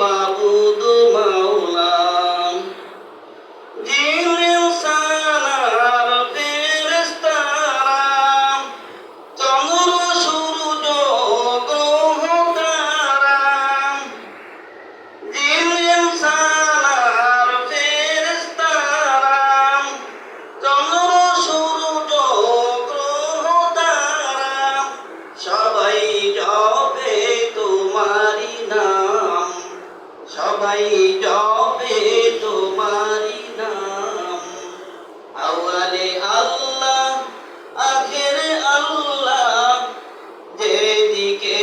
মাবুদ মাওলা জিন ইনসান আর ফেরেশতারা চন্দ্র সূর্য গ্রহ তারা জিন ইনসান আর ফেরেশতারা চন্দ্র সূর্য গ্রহ তারা সবাই জপে তোমারি নাম সবাই জপে তোমারি নাম আউয়ালে আল্লাহ আখেরে আল্লাহ যেদিকে